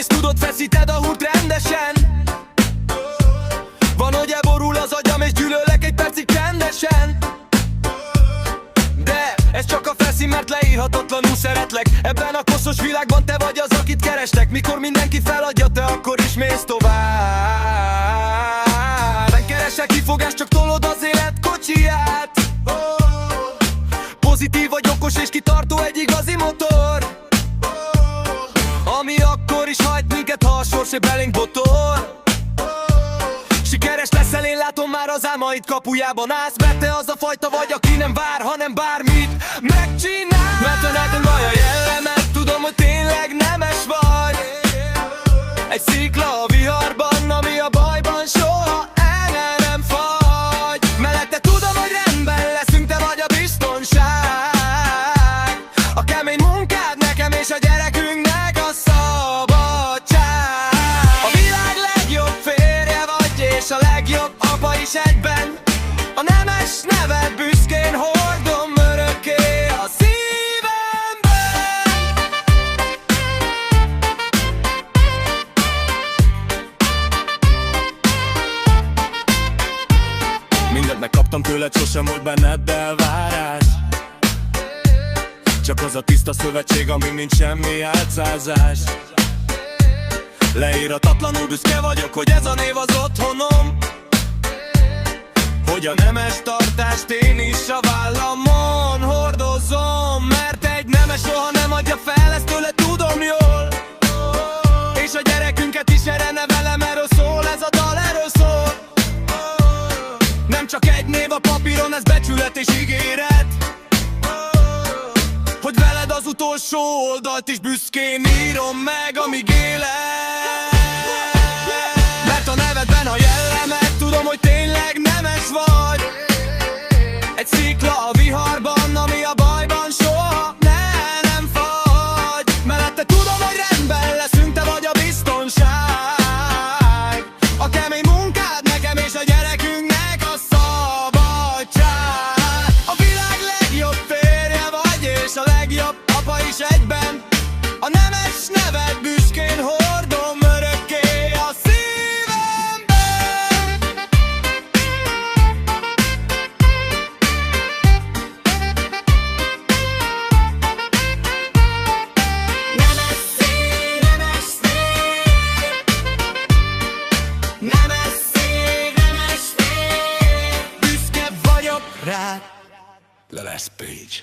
tudod, feszíted a húrt rendesen. Van, hogy elborul az agyam, és gyűlölek egy percig csendesen. De ez csak a feszi, mert leírhatatlanul szeretlek. Ebben a koszos világban te vagy az, akit kerestek. Mikor mindenki feladja, te akkor is mész tovább. Nem keresek kifogást, csak tolod az élet kocsiját. Pozitív vagy, okos és kitartó, egy igazi motor, ami akkor is hajt minket, ha a sors belénk botol. Sikeres leszel, én látom már az álmaid kapujában állsz, mert te az a fajta vagy, aki nem vár, hanem bármit megcsinál. Mert ha neked baj a jellemed, tudom, hogy tényleg nemes vagy. Egy szikla a viharban, ami a bajban soha el nem fagy. Mellette tudom, hogy rendben leszünk, te vagy a biztonság. A kemény munkád nekem és a gyerekünknek a szabadság. A világ legjobb férje vagy, és a legjobb apa is egyben. A nemes neved büszkén hordom örökké a szívemben. Mindent megkaptam tőled, sosem volt benned elvárás. Csak az a tiszta szövetség, amin nincs semmi álcázás. Leíratatlanul büszke vagyok, hogy ez a név az otthonom, hogy a nemes tartást én is a vállamon hordozom. Mert egy nemes soha nem adja fel, ezt tőle tudom jól. És a gyerekünket is erre nevelem, erről szól ez a dal, erről szól. Nem csak egy név a papíron, ez becsület és ígéret, hogy veled az utolsó oldalt is büszkén írom meg, amíg élek. Mert a nevedben a jellemed, tudom, hogy tényleg nemes vagy. Egy szikla a viharban, ami a bajban soha nem fagy. Mellette tudom, hogy rendben leszünk, te vagy a biztonság. A kemény munkád nekem és a gyerekünknek a szabadság. A világ legjobb férje vagy, és a legjobb apa is egyben. A nemes neved büszkén hordom örökké a szívemben. Nemes szív, nemes szív, nemes szív, nemes szív. Büszke vagyok rád. The Last Page.